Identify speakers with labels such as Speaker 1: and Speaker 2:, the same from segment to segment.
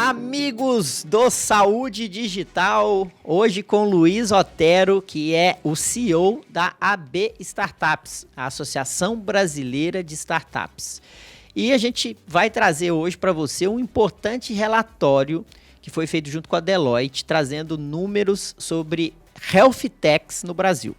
Speaker 1: Amigos do Saúde Digital, hoje com Luiz Otero, que é o CEO da AB Startups, a Associação Brasileira de Startups. E a gente vai trazer hoje para você um importante relatório que foi feito junto com a Deloitte, trazendo números sobre health techs no Brasil.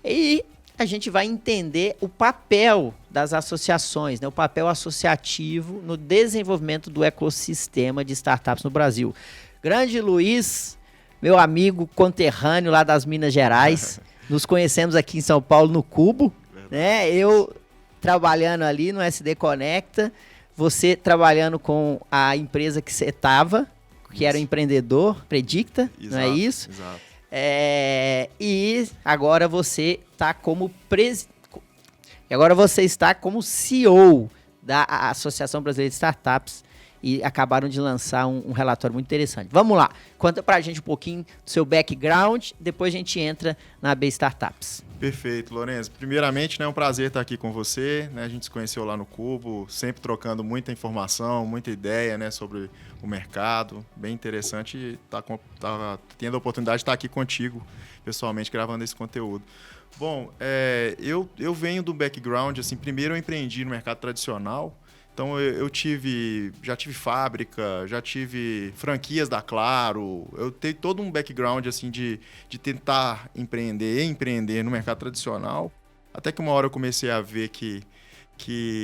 Speaker 1: E a gente vai entender o papel das associações, né? O papel associativo no desenvolvimento do ecossistema de startups no Brasil. Grande Luiz, meu amigo conterrâneo lá das Minas Gerais, nos conhecemos aqui em São Paulo no Cubo, né? Eu trabalhando ali no SD Conecta, você trabalhando com a empresa que você estava, que era o empreendedor, Predicta, exato, não é isso? Exato. E agora você está como CEO da Associação Brasileira de Startups e acabaram de lançar um relatório muito interessante. Vamos lá, conta pra gente um pouquinho do seu background, depois a gente entra na AB Startups.
Speaker 2: Perfeito, Lourenço. Primeiramente, né, é um prazer estar aqui com você, né? A gente se conheceu lá no Cubo, sempre trocando muita informação, muita ideia, né, sobre o mercado. Bem interessante estar tendo a oportunidade de estar aqui contigo, pessoalmente, gravando esse conteúdo. Bom, eu venho do background, assim, primeiro eu empreendi no mercado tradicional. Então já tive fábrica, já tive franquias da Claro, eu tenho todo um background assim, de tentar empreender no mercado tradicional. Até que uma hora eu comecei a ver que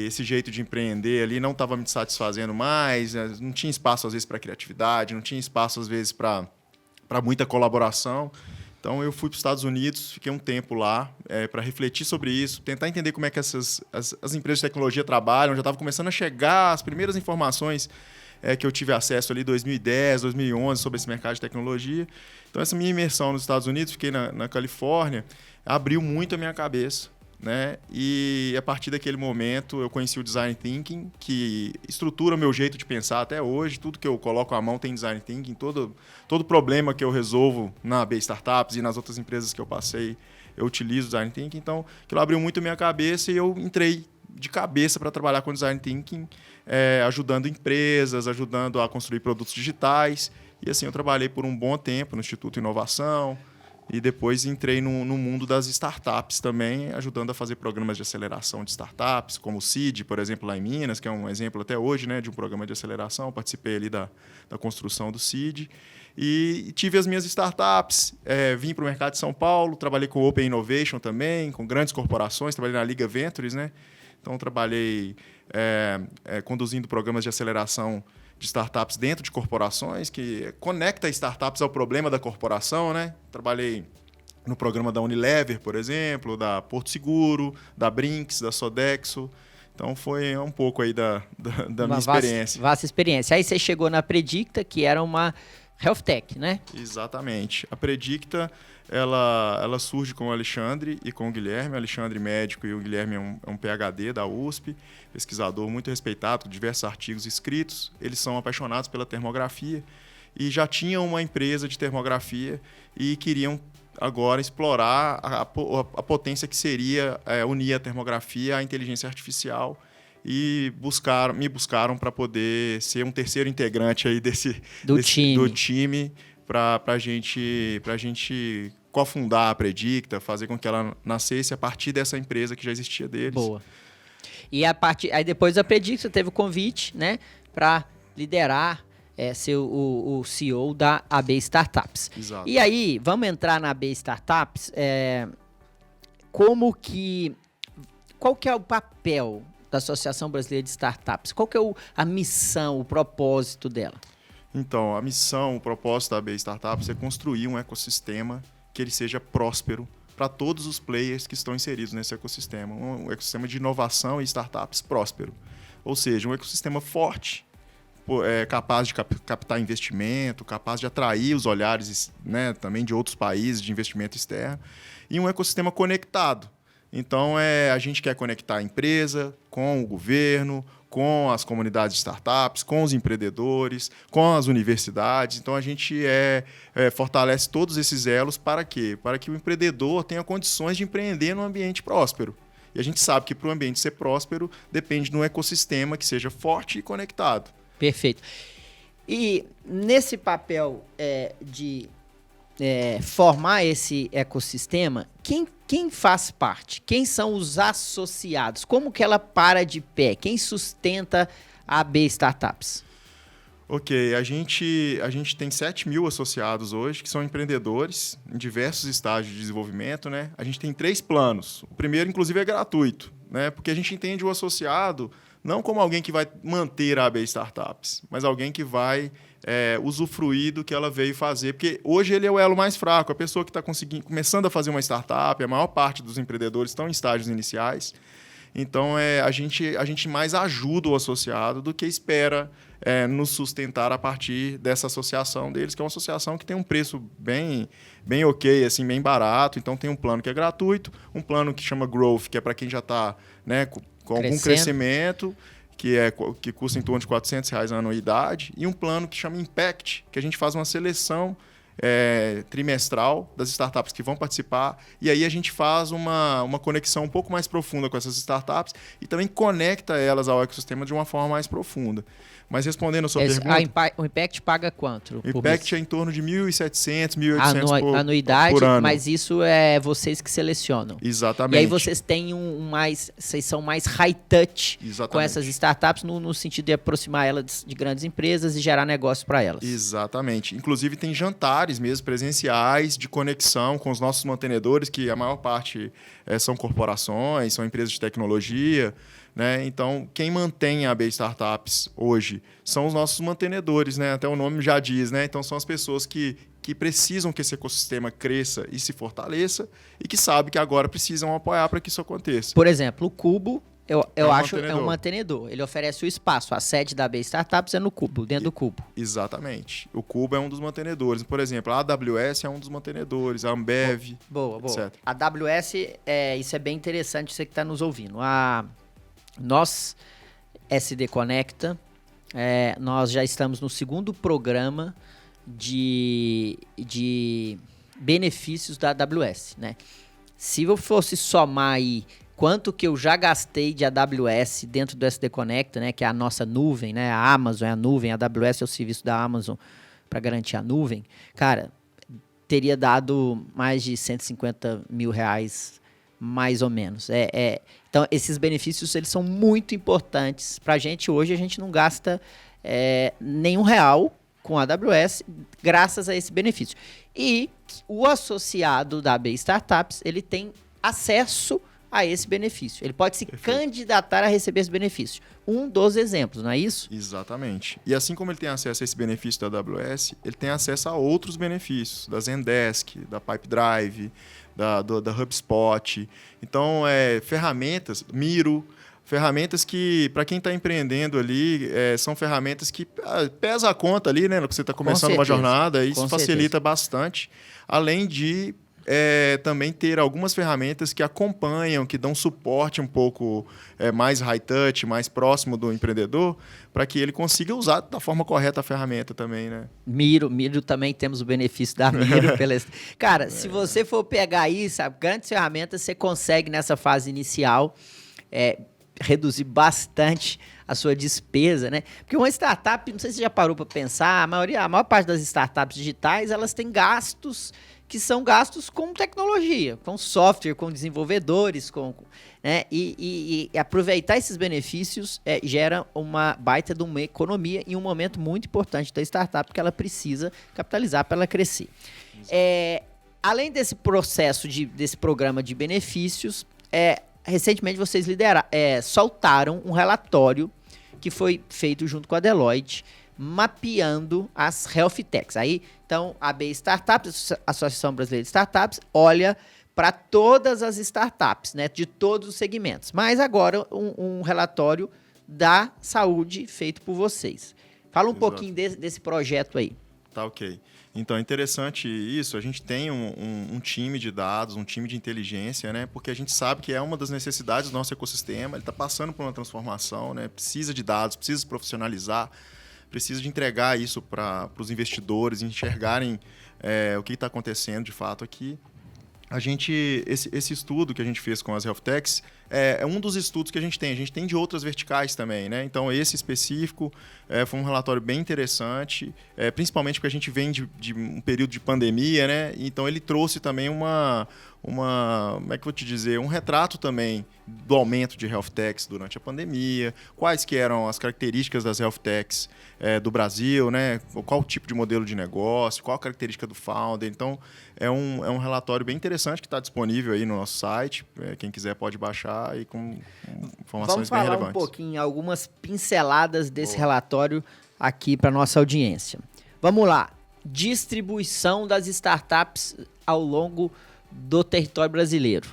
Speaker 2: esse jeito de empreender ali não estava me satisfazendo mais, né? Não tinha espaço às vezes para criatividade, não tinha espaço às vezes para muita colaboração. Então, eu fui para os Estados Unidos, fiquei um tempo lá para refletir sobre isso, tentar entender como é que as empresas de tecnologia trabalham. Já estava começando a chegar as primeiras informações que eu tive acesso ali em 2010, 2011 sobre esse mercado de tecnologia. Então, essa minha imersão nos Estados Unidos, fiquei na Califórnia, abriu muito a minha cabeça, né? E a partir daquele momento eu conheci o Design Thinking, que estrutura o meu jeito de pensar até hoje. Tudo que eu coloco à mão tem Design Thinking. Todo problema que eu resolvo na AB Startups e nas outras empresas que eu passei, eu utilizo Design Thinking. Então, aquilo abriu muito a minha cabeça e eu entrei de cabeça para trabalhar com Design Thinking, ajudando empresas, ajudando a construir produtos digitais. E assim, eu trabalhei por um bom tempo no Instituto Inovação, e depois entrei no mundo das startups também, ajudando a fazer programas de aceleração de startups, como o CID, por exemplo, lá em Minas, que é um exemplo até hoje, né, de um programa de aceleração. Participei ali da construção do CID. E tive as minhas startups, vim para o mercado de São Paulo, trabalhei com Open Innovation também, com grandes corporações, trabalhei na Liga Ventures, né? Então, trabalhei conduzindo programas de aceleração de startups dentro de corporações, que conecta startups ao problema da corporação, né? Trabalhei no programa da Unilever, por exemplo, da Porto Seguro, da Brinks, da Sodexo. Então, foi um pouco aí da minha experiência.
Speaker 1: Vasta experiência. Aí você chegou na Predicta, que era uma health tech, né?
Speaker 2: Exatamente. A Predicta, ela surge com o Alexandre e com o Guilherme. O Alexandre médico e o Guilherme é um PhD da USP, pesquisador muito respeitado, com diversos artigos escritos. Eles são apaixonados pela termografia e já tinham uma empresa de termografia e queriam agora explorar a potência que seria unir a termografia à inteligência artificial, e me buscaram para poder ser um terceiro integrante aí do time para a gente cofundar a Predicta, fazer com que ela nascesse a partir dessa empresa que já existia deles.
Speaker 1: Boa. E aí depois da Predicta teve o convite, né, para liderar, ser o CEO da AB Startups.
Speaker 2: Exato.
Speaker 1: E aí, vamos entrar na AB Startups, qual que é o papel da Associação Brasileira de Startups? Qual que é a missão, o propósito dela?
Speaker 2: Então, a missão, o propósito da AB Startups é construir um ecossistema que ele seja próspero para todos os players que estão inseridos nesse ecossistema. Um ecossistema de inovação e startups próspero. Ou seja, um ecossistema forte, capaz de captar investimento, capaz de atrair os olhares, né, também de outros países de investimento externo, e um ecossistema conectado. Então, a gente quer conectar a empresa com o governo, com as comunidades de startups, com os empreendedores, com as universidades. Então, a gente fortalece todos esses elos para quê? Para que o empreendedor tenha condições de empreender num ambiente próspero. E a gente sabe que para o ambiente ser próspero, depende de um ecossistema que seja forte e conectado.
Speaker 1: Perfeito. E nesse papel de formar esse ecossistema, quem faz parte? Quem são os associados? Como que ela para de pé? Quem sustenta a AB Startups?
Speaker 2: Ok, a gente tem 7 mil associados hoje, que são empreendedores em diversos estágios de desenvolvimento, né? A gente tem 3 planos. O primeiro, inclusive, é gratuito, né? Porque a gente entende o associado não como alguém que vai manter a AB Startups, mas alguém que vai usufruir do que ela veio fazer. Porque hoje ele é o elo mais fraco, a pessoa que está começando a fazer uma startup, a maior parte dos empreendedores estão em estágios iniciais. Então, a gente mais ajuda o associado do que espera nos sustentar a partir dessa associação deles, que é uma associação que tem um preço bem ok, assim, bem barato. Então, tem um plano que é gratuito, um plano que chama Growth, que é para quem já está com algum crescimento, que custa em torno de R$400 a anuidade, e um plano que chama Impact, que a gente faz uma seleção trimestral das startups que vão participar, e aí a gente faz uma conexão um pouco mais profunda com essas startups e também conecta elas ao ecossistema de uma forma mais profunda. Mas respondendo a sua pergunta...
Speaker 1: O Impact paga quanto?
Speaker 2: O Impact é em torno de R$1.700, R$1.800
Speaker 1: anuidade,
Speaker 2: por ano.
Speaker 1: Mas isso é vocês que selecionam.
Speaker 2: Exatamente.
Speaker 1: E aí vocês têm vocês são mais high touch com essas startups no sentido de aproximar elas de grandes empresas e gerar negócio para elas.
Speaker 2: Exatamente. Inclusive tem jantares mesmo presenciais de conexão com os nossos mantenedores, que a maior parte são corporações, são empresas de tecnologia, né? Então, quem mantém a AB Startups hoje são os nossos mantenedores, né? Até o nome já diz, né? Então, são as pessoas que precisam que esse ecossistema cresça e se fortaleça e que sabem que agora precisam apoiar para que isso aconteça.
Speaker 1: Por exemplo, o Cubo, eu acho é um mantenedor. Ele oferece o espaço. A sede da AB Startups é no Cubo, dentro do Cubo.
Speaker 2: Exatamente. O Cubo é um dos mantenedores. Por exemplo, a AWS é um dos mantenedores, a Ambev,
Speaker 1: boa.
Speaker 2: etc.
Speaker 1: A AWS, isso é bem interessante, você que está nos ouvindo. Nós, SD Conecta, nós já estamos no segundo programa de benefícios da AWS, né? Se eu fosse somar aí quanto que eu já gastei de AWS dentro do SD Conecta, né, que é a nossa nuvem, né, a Amazon é a nuvem, a AWS é o serviço da Amazon para garantir a nuvem, cara, teria dado mais de R$150 mil, mais ou menos. Então, esses benefícios eles são muito importantes para a gente. Hoje, a gente não gasta nenhum real com a AWS graças a esse benefício. E o associado da AB Startups, ele tem acesso a esse benefício. Ele pode se candidatar a receber esse benefício. Um dos exemplos, não é isso?
Speaker 2: Exatamente. E assim como ele tem acesso a esse benefício da AWS, ele tem acesso a outros benefícios, da Zendesk, da Pipedrive, da HubSpot. Então, ferramentas, Miro, ferramentas que, para quem está empreendendo ali, são ferramentas que pesa a conta ali, né? No que você está começando uma jornada, isso facilita bastante. Além de também ter algumas ferramentas que acompanham, que dão suporte um pouco mais high touch, mais próximo do empreendedor, para que ele consiga usar da forma correta a ferramenta também, né?
Speaker 1: Miro também temos o benefício da Miro. Cara, se você for pegar aí, sabe, grandes ferramentas, você consegue nessa fase inicial reduzir bastante a sua despesa, né? Porque uma startup, não sei se você já parou para pensar, a maior parte das startups digitais, elas têm gastos que são gastos com tecnologia, com software, com desenvolvedores, né? E aproveitar esses benefícios gera uma baita de uma economia em um momento muito importante da startup, que ela precisa capitalizar para ela crescer. Além desse processo, desse programa de benefícios, recentemente vocês soltaram um relatório que foi feito junto com a Deloitte, mapeando as health techs. Então, a AB Startups, a Associação Brasileira de Startups, olha para todas as startups, né, de todos os segmentos. Mas agora um relatório da saúde feito por vocês. Fala um pouquinho desse projeto aí.
Speaker 2: Tá, ok. Então, é interessante isso. A gente tem um time de dados, um time de inteligência, né? Porque a gente sabe que é uma das necessidades do nosso ecossistema. Ele está passando por uma transformação, né? Precisa de dados, precisa se profissionalizar, precisa de entregar isso para os investidores enxergarem o que está acontecendo de fato aqui. esse estudo que a gente fez com as Health Techs é um dos estudos que a gente tem. A gente tem de outras verticais também, né? Então, esse específico foi um relatório bem interessante, principalmente porque a gente vem de um período de pandemia, né? Então, ele trouxe também como é que eu vou te dizer, um retrato também do aumento de Health Techs durante a pandemia, quais que eram as características das Health Techs do Brasil, né? Qual o tipo de modelo de negócio, qual a característica do founder. Então, é um relatório bem interessante que está disponível aí no nosso site. Quem quiser pode baixar e com informações bem relevantes.
Speaker 1: Vamos falar um pouquinho, algumas pinceladas desse relatório aqui para nossa audiência. Vamos lá. Distribuição das startups ao longo do território brasileiro.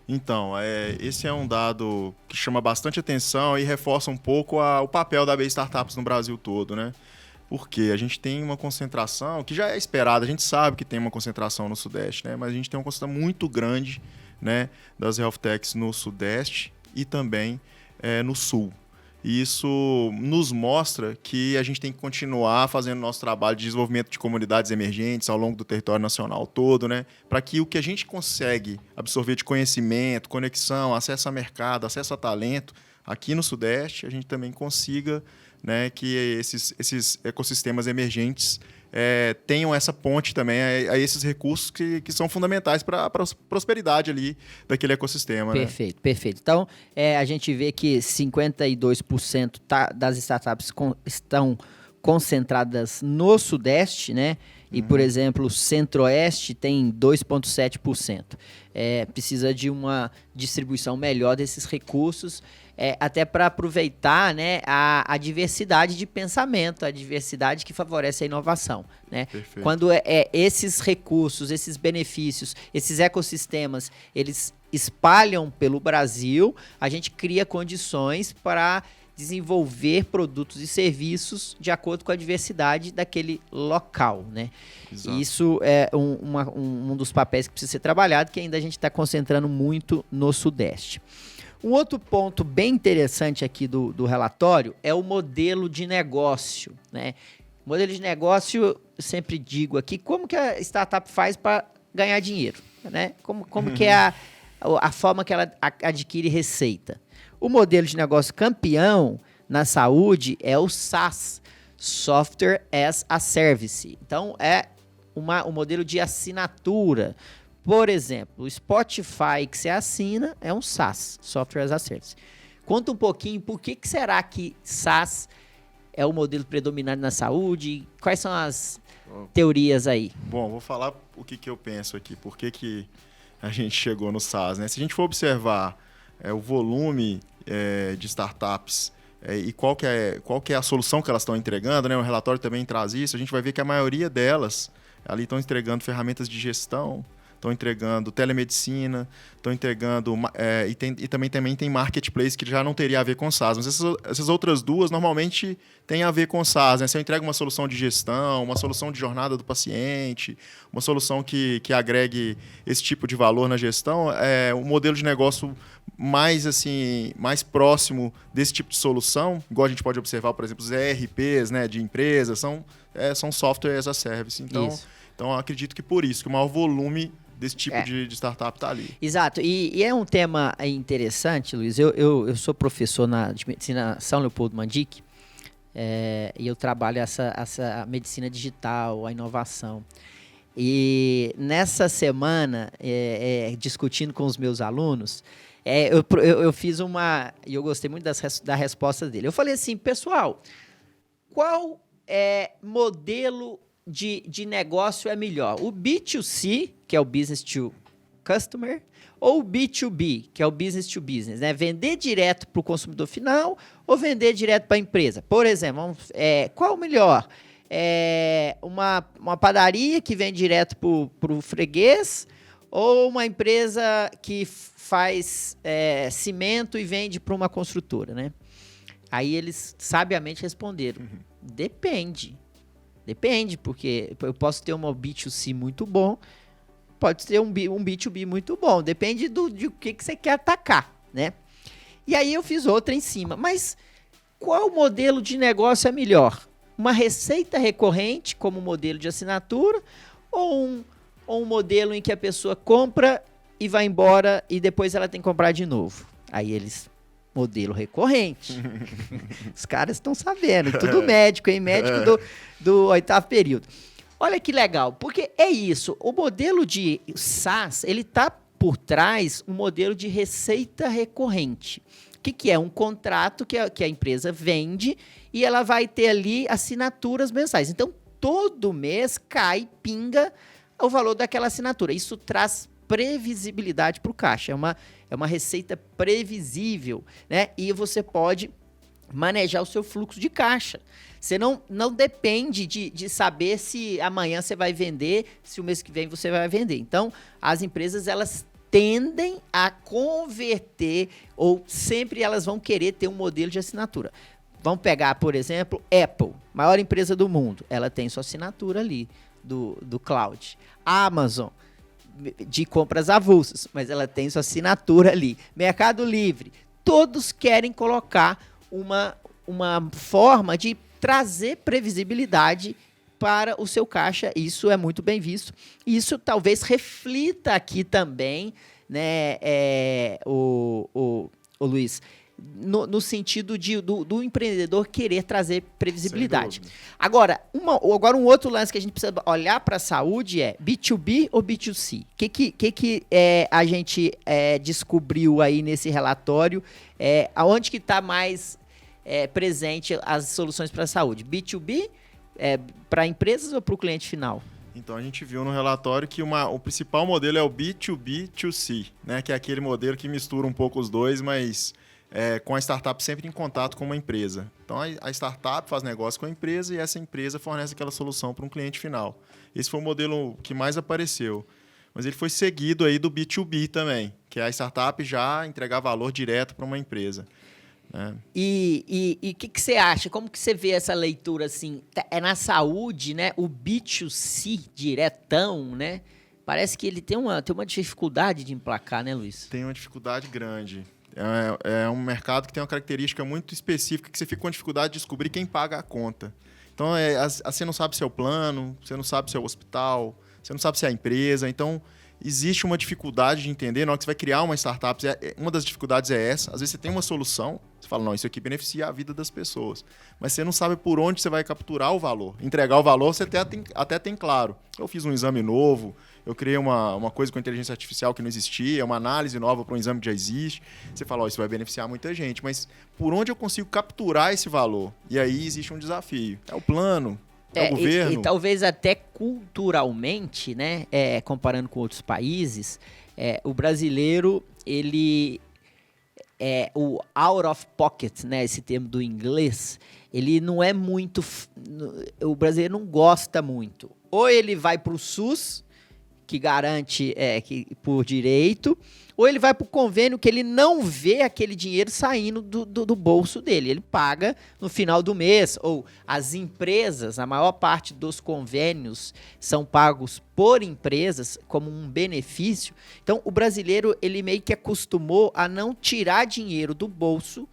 Speaker 2: Então, esse é um dado que chama bastante atenção e reforça um pouco o papel da AB Startups no Brasil todo, né? Porque a gente tem uma concentração que já é esperada, a gente sabe que tem uma concentração no Sudeste, né? Mas a gente tem uma concentração muito grande, né, das Health Techs no Sudeste e também no Sul. E isso nos mostra que a gente tem que continuar fazendo nosso trabalho de desenvolvimento de comunidades emergentes ao longo do território nacional todo, né? Para que o que a gente consegue absorver de conhecimento, conexão, acesso a mercado, acesso a talento, aqui no Sudeste, a gente também consiga, né, que esses ecossistemas emergentes tenham essa ponte também a esses recursos que são fundamentais para a prosperidade ali daquele ecossistema.
Speaker 1: Perfeito, né? Perfeito. Então, a gente vê que 52% das startups estão concentradas no Sudeste, né? E, por exemplo, o Centro-Oeste tem 2,7%. Precisa de uma distribuição melhor desses recursos, até para aproveitar, né, a diversidade de pensamento, a diversidade que favorece a inovação, né? Quando esses recursos, esses benefícios, esses ecossistemas, eles espalham pelo Brasil, a gente cria condições para desenvolver produtos e serviços de acordo com a diversidade daquele local, né? Exato. Isso é um dos papéis que precisa ser trabalhado, que ainda a gente está concentrando muito no Sudeste. Um outro ponto bem interessante aqui do relatório é o modelo de negócio, né? Modelo de negócio, eu sempre digo aqui, como que a startup faz para ganhar dinheiro, né? Como que é a forma que ela adquire receita. O modelo de negócio campeão na saúde é o SaaS, Software as a Service. Então, é um modelo de assinatura. Por exemplo, o Spotify que você assina é um SaaS, Software as a Service. Conta um pouquinho por que será que SaaS é o modelo predominante na saúde? Quais são as teorias aí?
Speaker 2: Bom, vou falar o que eu penso aqui, por que a gente chegou no SaaS, né? Se a gente for observar o volume de startups e qual que é a solução que elas estão entregando, né? O relatório também traz isso. A gente vai ver que a maioria delas ali estão entregando ferramentas de gestão, estão entregando telemedicina, estão entregando e também tem marketplace que já não teria a ver com SaaS. Mas essas outras duas normalmente têm a ver com SaaS, né? Se eu entrego uma solução de gestão, uma solução de jornada do paciente, uma solução que agregue esse tipo de valor na gestão, um modelo de negócio mais próximo desse tipo de solução, igual a gente pode observar, por exemplo, os ERPs, né, de empresas, são software as a service. Então, eu acredito que por isso, que o maior volume desse tipo de startup está ali.
Speaker 1: Exato. E é um tema interessante, Luiz. Eu sou professor de medicina São Leopoldo Mandic, e eu trabalho essa medicina digital, a inovação. E nessa semana, discutindo com os meus alunos, eu fiz e eu gostei muito da resposta dele. Eu falei assim, pessoal, qual modelo de negócio é melhor? O B2C, que é o Business to Customer, ou o B2B, que é o Business to Business, né? Vender direto para o consumidor final ou vender direto para a empresa? Por exemplo, qual o melhor? Uma padaria que vende direto para o freguês ou uma empresa que faz cimento e vende para uma construtora, né? Aí eles sabiamente responderam, depende. Depende, porque eu posso ter um B2C muito bom, pode ter um B2B muito bom, depende de o que você quer atacar, né? E aí eu fiz outra em cima, mas qual modelo de negócio é melhor? Uma receita recorrente como modelo de assinatura ou ou um modelo em que a pessoa compra e vai embora e depois ela tem que comprar de novo? Aí eles, modelo recorrente. Os caras estão sabendo, tudo médico, hein? Médico do 8º período. Olha que legal, porque é isso, o modelo de SaaS, ele está por trás um modelo de receita recorrente. O que é? Um contrato que a empresa vende e ela vai ter ali assinaturas mensais. Então, todo mês pinga o valor daquela assinatura. Isso traz previsibilidade para o caixa. É uma receita previsível, né? E você pode manejar o seu fluxo de caixa. Você não depende de saber se amanhã você vai vender, se o mês que vem você vai vender. Então, as empresas, elas tendem a converter, ou sempre elas vão querer ter um modelo de assinatura. Vamos pegar, por exemplo, Apple, maior empresa do mundo. Ela tem sua assinatura ali do cloud. Amazon, de compras avulsas, mas ela tem sua assinatura ali. Mercado Livre, todos querem colocar uma forma de trazer previsibilidade para o seu caixa. Isso é muito bem visto. Isso talvez reflita aqui também, né, o Luiz, no sentido do empreendedor querer trazer previsibilidade. Agora, um outro lance que a gente precisa olhar para a saúde é B2B ou B2C? O que a gente descobriu aí nesse relatório? Aonde que está mais presente as soluções para a saúde? B2B, para empresas ou para o cliente final?
Speaker 2: Então, a gente viu no relatório que o principal modelo é o B2B2C, né? Que é aquele modelo que mistura um pouco os dois, mas com a startup sempre em contato com uma empresa. Então, a startup faz negócio com a empresa e essa empresa fornece aquela solução para um cliente final. Esse foi o modelo que mais apareceu. Mas ele foi seguido aí do B2B também, que é a startup já entregar valor direto para uma empresa.
Speaker 1: E o que você acha? Como que você vê essa leitura assim? É na saúde, né? O B2C diretão, né? Parece que ele tem uma dificuldade de emplacar, né, Luiz?
Speaker 2: Tem uma dificuldade grande. É um mercado que tem uma característica muito específica, que você fica com dificuldade de descobrir quem paga a conta. Então, você não sabe se é o plano, você não sabe se é o hospital, você não sabe se é a empresa. Então, existe uma dificuldade de entender. Na hora que você vai criar uma startup, uma das dificuldades é essa. Às vezes você tem uma solução, você fala, não, isso aqui beneficia a vida das pessoas. Mas você não sabe por onde você vai capturar o valor. Entregar o valor, você até tem claro. Eu fiz um exame novo, eu criei uma coisa com inteligência artificial que não existia, uma análise nova para um exame que já existe. Você fala, isso vai beneficiar muita gente. Mas por onde eu consigo capturar esse valor? E aí existe um desafio. É o plano. É o governo.
Speaker 1: E talvez até culturalmente, né, comparando com outros países, o brasileiro, ele o out of pocket, né, esse termo do inglês, ele não é muito... O brasileiro não gosta muito. Ou ele vai para o SUS, que garante que por direito, ou ele vai para o convênio que ele não vê aquele dinheiro saindo do bolso dele. Ele paga no final do mês. Ou as empresas, a maior parte dos convênios são pagos por empresas como um benefício. Então, o brasileiro, ele meio que acostumou a não tirar dinheiro do bolso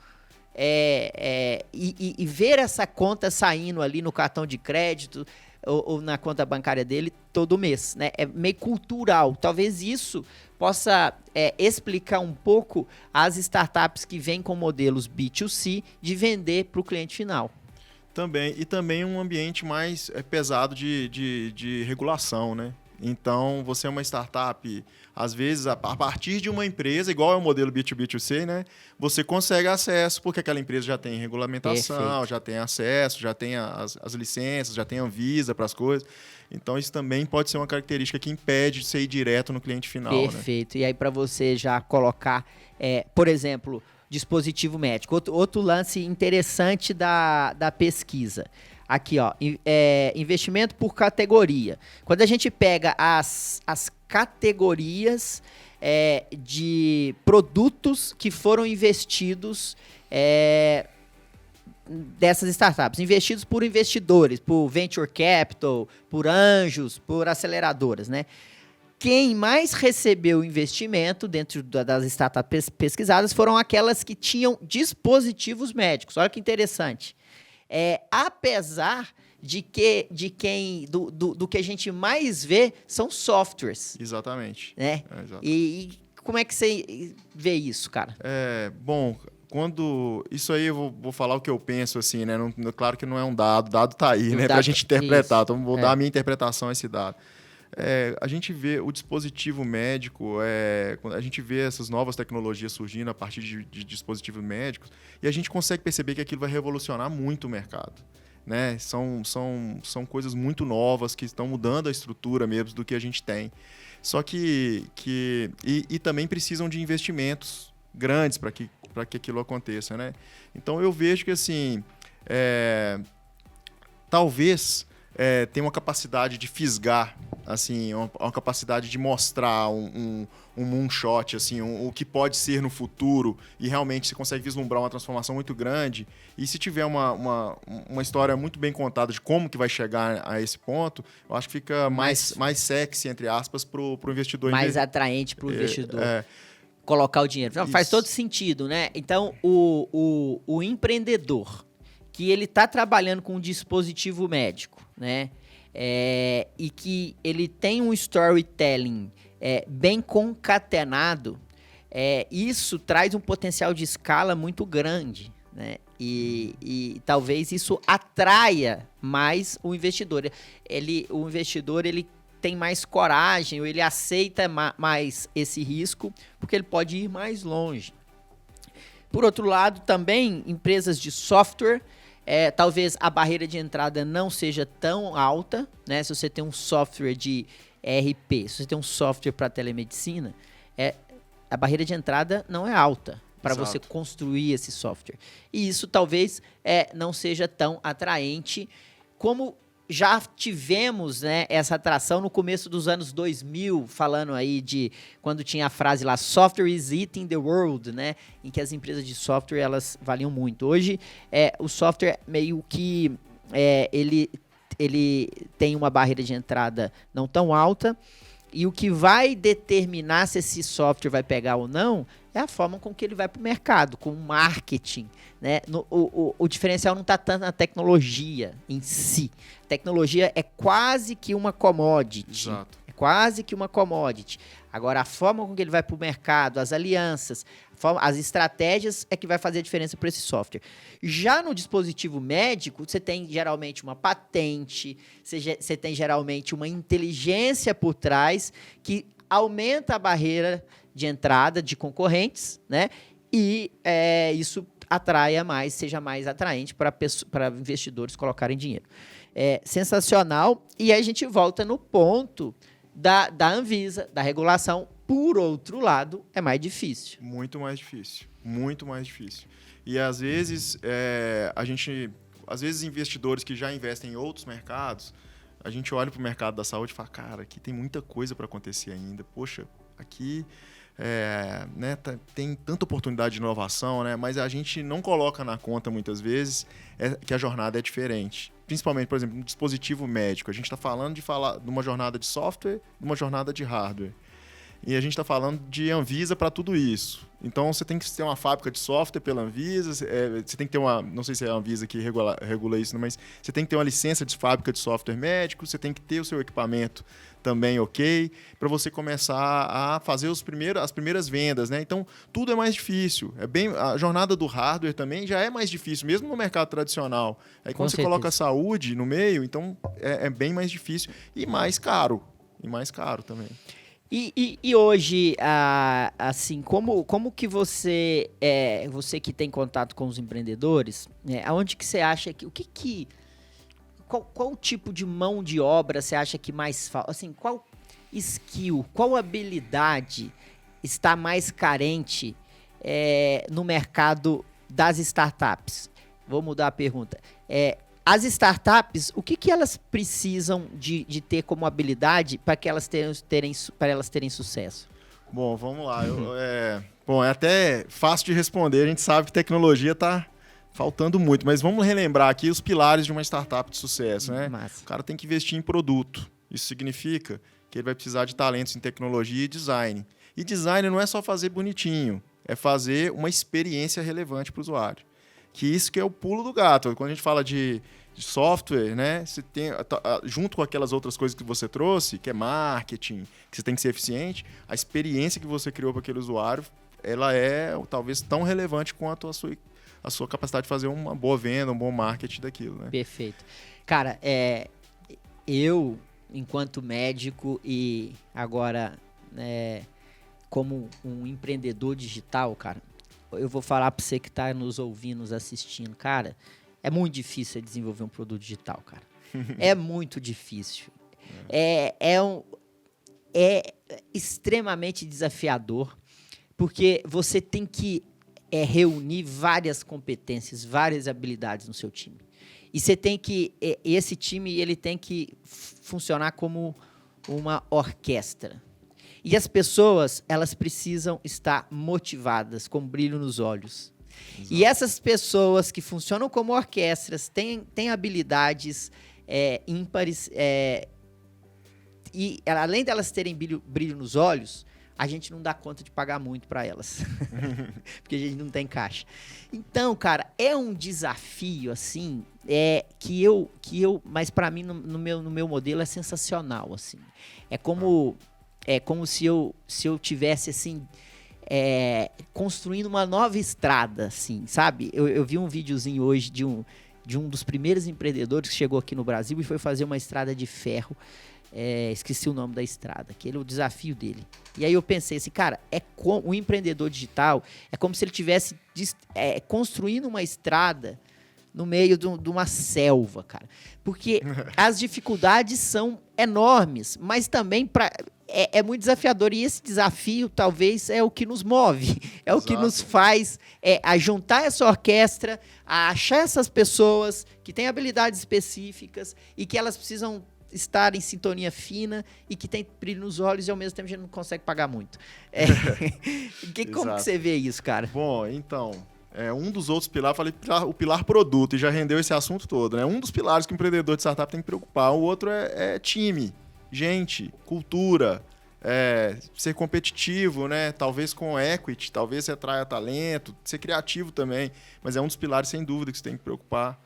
Speaker 1: e ver essa conta saindo ali no cartão de crédito ou na conta bancária dele todo mês, né? É meio cultural. Talvez isso possa explicar um pouco as startups que vêm com modelos B2C de vender para o cliente final.
Speaker 2: Também um ambiente mais pesado de regulação, né? Então, você é uma startup, às vezes, a partir de uma empresa, igual é o modelo B2B2C, né? Você consegue acesso, porque aquela empresa já tem regulamentação, perfeito, já tem acesso, já tem as licenças, já tem a Anvisa para as coisas. Então, isso também pode ser uma característica que impede de você ir direto no cliente final.
Speaker 1: Perfeito. Né? E aí, para você já colocar, por exemplo, dispositivo médico. Outro lance interessante da pesquisa. Aqui, ó, investimento por categoria. Quando a gente pega as categorias de produtos que foram investidos dessas startups, investidos por investidores, por venture capital, por anjos, por aceleradoras, né? Quem mais recebeu investimento dentro das startups pesquisadas foram aquelas que tinham dispositivos médicos. Olha que interessante. Apesar do que a gente mais vê são softwares.
Speaker 2: Exatamente.
Speaker 1: Né?
Speaker 2: Exato.
Speaker 1: E como é que você vê isso, cara?
Speaker 2: Bom, isso aí eu vou falar o que eu penso, assim, né? Claro que não é um dado tá aí, né? Pra gente interpretar. Então, vou dar a minha interpretação a esse dado. A gente vê o dispositivo médico, a gente vê essas novas tecnologias surgindo a partir de dispositivos médicos e a gente consegue perceber que aquilo vai revolucionar muito o mercado. Né? São coisas muito novas que estão mudando a estrutura mesmo do que a gente tem. Só que também precisam de investimentos grandes para que aquilo aconteça. Né? Então eu vejo que assim, talvez tenha uma capacidade de fisgar, assim, uma capacidade de mostrar um moonshot, assim, o que pode ser no futuro, e realmente você consegue vislumbrar uma transformação muito grande. E se tiver uma história muito bem contada de como que vai chegar a esse ponto, eu acho que fica mais sexy, entre aspas, para o investidor.
Speaker 1: Mais atraente para o investidor. Colocar o dinheiro. Não, faz todo sentido, né? Então, o empreendedor que ele está trabalhando com um dispositivo médico, né? E que ele tem um storytelling bem concatenado, isso traz um potencial de escala muito grande, né? E talvez isso atraia mais o investidor. O investidor ele tem mais coragem, ou ele aceita mais esse risco, porque ele pode ir mais longe. Por outro lado, também, empresas de software, talvez a barreira de entrada não seja tão alta, né? Se você tem um software de ERP, se você tem um software para telemedicina, a barreira de entrada não é alta para você construir esse software. E isso talvez não seja tão atraente como já tivemos, né, essa atração no começo dos anos 2000, falando aí de quando tinha a frase lá, software is eating the world, né, em que as empresas de software elas valiam muito. Hoje, o software meio que ele tem uma barreira de entrada não tão alta, e o que vai determinar se esse software vai pegar ou não é a forma com que ele vai para o mercado, com o marketing, né? O diferencial não está tanto na tecnologia em si. A tecnologia é quase que uma commodity.
Speaker 2: Exato.
Speaker 1: É quase que uma commodity. Agora, a forma com que ele vai para o mercado, as alianças, as estratégias é que vai fazer a diferença para esse software. Já no dispositivo médico, você tem geralmente uma patente, você tem geralmente uma inteligência por trás que aumenta a barreira de entrada de concorrentes, né? E isso atraia mais, seja mais atraente para investidores colocarem dinheiro. Sensacional. E aí a gente volta no ponto da Anvisa, da regulação. Por outro lado, é mais difícil.
Speaker 2: Muito mais difícil. Muito mais difícil. E às vezes, investidores que já investem em outros mercados, a gente olha para o mercado da saúde e fala, cara, aqui tem muita coisa para acontecer ainda. Poxa, aqui né, tem tanta oportunidade de inovação, né, mas a gente não coloca na conta muitas vezes que a jornada é diferente. Principalmente, por exemplo, no dispositivo médico. A gente está falando de uma jornada de software, de uma jornada de hardware. E a gente está falando de Anvisa para tudo isso. Então, você tem que ter uma fábrica de software pela Anvisa, você tem que ter não sei se é a Anvisa que regula isso, mas você tem que ter uma licença de fábrica de software médico, você tem que ter o seu equipamento também ok, para você começar a fazer as primeiras vendas, né? Então, tudo é mais difícil. A jornada do hardware também já é mais difícil, mesmo no mercado tradicional. Aí, quando você coloca a saúde no meio, então é bem mais difícil e mais caro. E mais caro também.
Speaker 1: E hoje, assim, como que você que tem contato com os empreendedores, aonde que você acha que qual tipo de mão de obra você acha que mais falta? Assim, qual skill, qual habilidade está mais carente no mercado das startups? Vou mudar a pergunta. As startups, o que elas precisam de ter como habilidade para que elas terem sucesso?
Speaker 2: Bom, vamos lá. É até fácil de responder. A gente sabe que tecnologia está faltando muito, mas vamos relembrar aqui os pilares de uma startup de sucesso, né?
Speaker 1: Massa.
Speaker 2: O cara tem que investir em produto. Isso significa que ele vai precisar de talentos em tecnologia e design. E design não é só fazer bonitinho, é fazer uma experiência relevante para o usuário. Que isso que é o pulo do gato. Quando a gente fala de de software, né? Você tem, junto com aquelas outras coisas que você trouxe, que é marketing, que você tem que ser eficiente, a experiência que você criou para aquele usuário, ela é talvez tão relevante quanto a sua capacidade de fazer uma boa venda, um bom marketing daquilo, né?
Speaker 1: Perfeito. Cara, eu, enquanto médico e agora como um empreendedor digital, cara, eu vou falar para você que está nos ouvindo, nos assistindo, cara, é muito difícil desenvolver um produto digital, cara. É muito difícil. É extremamente desafiador, porque você tem que reunir várias competências, várias habilidades no seu time. E você tem que... esse time ele tem que funcionar como uma orquestra. E as pessoas, elas precisam estar motivadas, com brilho nos olhos. Exato. E essas pessoas que funcionam como orquestras têm habilidades ímpares. E além delas terem brilho nos olhos, a gente não dá conta de pagar muito para elas. Porque a gente não tem caixa. Então, cara, é um desafio, assim, mas para mim, no meu modelo, é sensacional, assim. É como se eu tivesse, assim, construindo uma nova estrada, assim, sabe? Eu vi um videozinho hoje de um dos primeiros empreendedores que chegou aqui no Brasil e foi fazer uma estrada de ferro. Esqueci o nome da estrada, aquele é o desafio dele. E aí eu pensei assim, cara, o empreendedor digital é como se ele estivesse construindo uma estrada no meio de uma selva, cara. Porque as dificuldades são enormes, mas também é muito desafiador. E esse desafio, talvez, é o que nos move. É o que nos faz a juntar essa orquestra, a achar essas pessoas que têm habilidades específicas e que elas precisam estar em sintonia fina e que tem brilho nos olhos e ao mesmo tempo a gente não consegue pagar muito. Como que você vê isso, cara?
Speaker 2: Bom, então, um dos outros pilares, falei o pilar produto e já rendeu esse assunto todo, né? Um dos pilares que o empreendedor de startup tem que preocupar, o outro é time, gente, cultura, ser competitivo, né? Talvez com equity, talvez você atraia talento, ser criativo também, mas é um dos pilares sem dúvida que você tem que preocupar.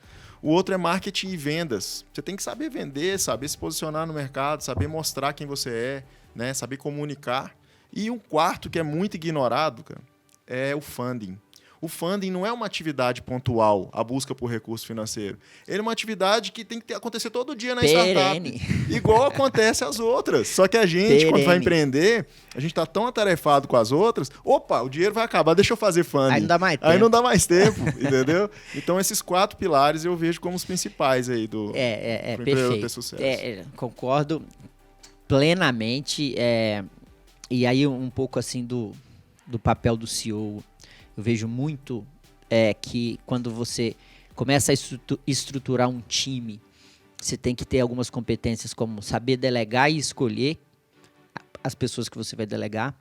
Speaker 2: O outro é marketing e vendas. Você tem que saber vender, saber se posicionar no mercado, saber mostrar quem você é, né? Saber comunicar. E um quarto que é muito ignorado, cara, é o funding. O funding não é uma atividade pontual, a busca por recurso financeiro. Ele é uma atividade que tem que acontecer todo dia na startup. Igual acontece as outras. Só que a gente, quando vai empreender, a gente está tão atarefado com as outras, opa, o dinheiro vai acabar, deixa eu fazer funding. Aí não dá mais tempo, entendeu? Então, esses 4 pilares eu vejo como os principais aí do empreendedor ter sucesso.
Speaker 1: Concordo plenamente. E aí, um pouco assim do papel do CEO. Eu vejo muito que quando você começa a estruturar um time, você tem que ter algumas competências como saber delegar e escolher as pessoas que você vai delegar.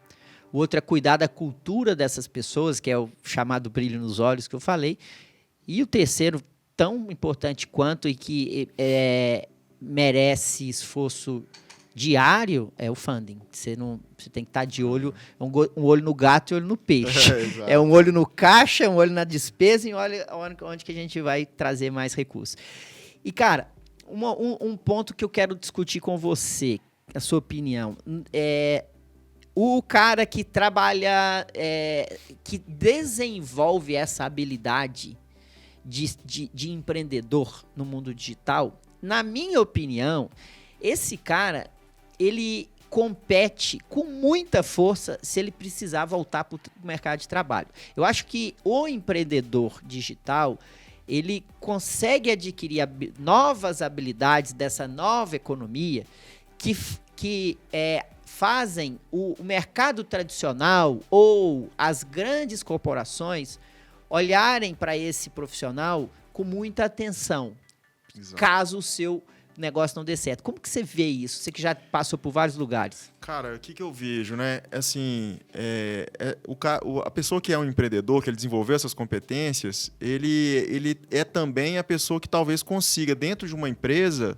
Speaker 1: O outro é cuidar da cultura dessas pessoas, que é o chamado brilho nos olhos que eu falei. E o terceiro, tão importante quanto e que merece esforço diário, é o funding. Você tem que estar de olho, um olho no gato e um olho no peixe. É um olho no caixa, um olho na despesa e um olho onde que a gente vai trazer mais recursos. E, cara, um ponto que eu quero discutir com você, a sua opinião, o cara que trabalha, que desenvolve essa habilidade de empreendedor no mundo digital, na minha opinião, esse cara, ele compete com muita força se ele precisar voltar para o mercado de trabalho. Eu acho que o empreendedor digital, ele consegue adquirir novas habilidades dessa nova economia que fazem o mercado tradicional ou as grandes corporações olharem para esse profissional com muita atenção. Exato. Caso o seu negócio não dê certo. Como que você vê isso? Você que já passou por vários lugares.
Speaker 2: Cara, o que eu vejo, né? Assim, a pessoa que é um empreendedor, que ele desenvolveu essas competências, ele é também a pessoa que talvez consiga, dentro de uma empresa,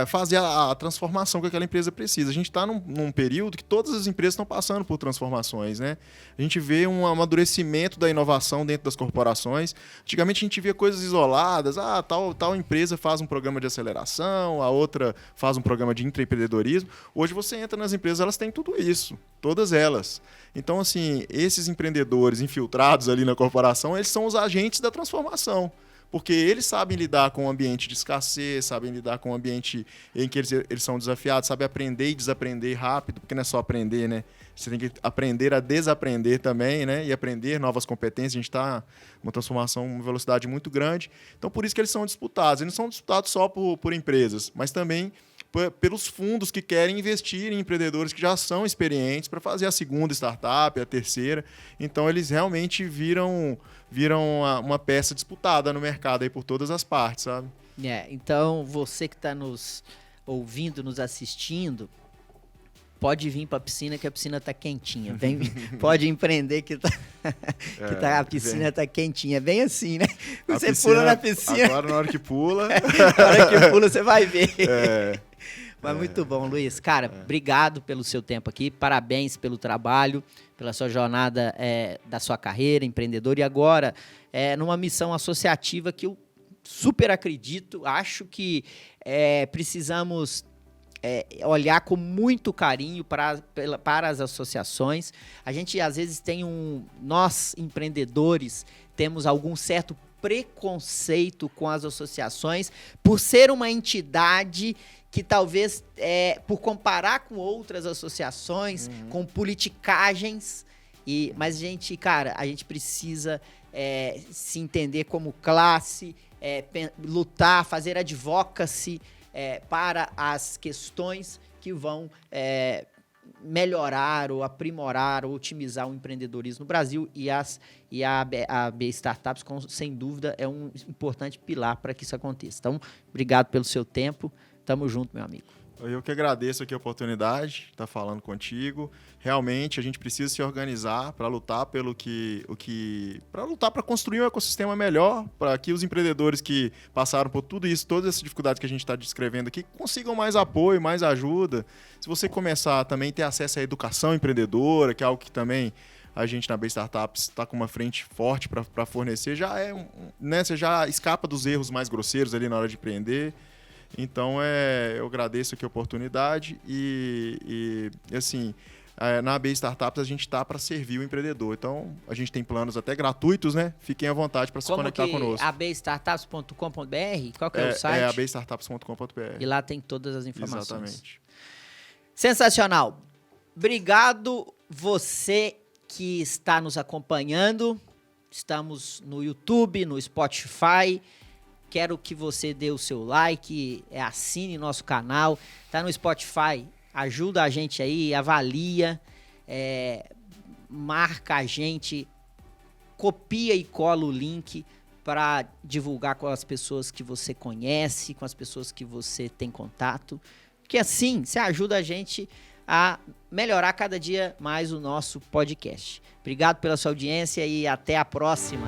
Speaker 2: fazer a transformação que aquela empresa precisa. A gente está num período que todas as empresas estão passando por transformações, né? A gente vê um amadurecimento da inovação dentro das corporações. Antigamente a gente via coisas isoladas, tal empresa faz um programa de aceleração, a outra faz um programa de intraempreendedorismo. Hoje você entra nas empresas, elas têm tudo isso, todas elas. Então, assim, esses empreendedores infiltrados ali na corporação, eles são os agentes da transformação. Porque eles sabem lidar com um ambiente de escassez, sabem lidar com um ambiente em que eles são desafiados, sabem aprender e desaprender rápido, porque não é só aprender, né? Você tem que aprender a desaprender também, né? E aprender novas competências. A gente está numa transformação, uma velocidade muito grande. Então, por isso que eles são disputados. Eles não são disputados só por empresas, mas também pelos fundos que querem investir em empreendedores que já são experientes para fazer a segunda startup, a terceira. Então, eles realmente viram uma peça disputada no mercado aí por todas as partes, sabe?
Speaker 1: Então, você que está nos ouvindo, nos assistindo, pode vir para a piscina, que a piscina está quentinha. Pode empreender que a piscina está quentinha. Bem assim, né? Você pula na piscina.
Speaker 2: Agora, na hora que pula...
Speaker 1: Na hora que pula, você vai ver. Mas muito bom, Luiz. Cara, obrigado pelo seu tempo aqui. Parabéns pelo trabalho, pela sua jornada da sua carreira, empreendedor. E agora, numa missão associativa que eu super acredito. Acho que precisamos olhar com muito carinho para as associações. A gente, às vezes, nós, empreendedores, temos algum certo preconceito com as associações por ser uma entidade que talvez, por comparar com outras associações, com politicagens, mas a gente precisa se entender como classe, lutar, fazer advocacy para as questões que vão melhorar ou aprimorar ou otimizar o empreendedorismo no Brasil, e a AB Startups, sem dúvida, é um importante pilar para que isso aconteça. Então, obrigado pelo seu tempo. Tamo junto, meu amigo.
Speaker 2: Eu que agradeço aqui a oportunidade de estar falando contigo. Realmente, a gente precisa se organizar para lutar para construir um ecossistema melhor, para que os empreendedores que passaram por tudo isso, todas essas dificuldades que a gente está descrevendo aqui, consigam mais apoio, mais ajuda. Se você começar a também ter acesso à educação empreendedora, que é algo que também a gente na AB Startups está com uma frente forte para fornecer, você já escapa dos erros mais grosseiros ali na hora de empreender. Então, eu agradeço aqui a oportunidade e assim, na AB Startups a gente está para servir o empreendedor. Então, a gente tem planos até gratuitos, né? Fiquem à vontade para se conectar conosco.
Speaker 1: abstartups.com.br? Qual que é o site?
Speaker 2: abstartups.com.br.
Speaker 1: E lá tem todas as informações.
Speaker 2: Exatamente.
Speaker 1: Sensacional. Obrigado você que está nos acompanhando. Estamos no YouTube, no Spotify. Quero que você dê o seu like, assine nosso canal. Tá no Spotify, ajuda a gente aí, avalia, marca a gente, copia e cola o link para divulgar com as pessoas que você conhece, com as pessoas que você tem contato. Porque assim, você ajuda a gente a melhorar cada dia mais o nosso podcast. Obrigado pela sua audiência e até a próxima.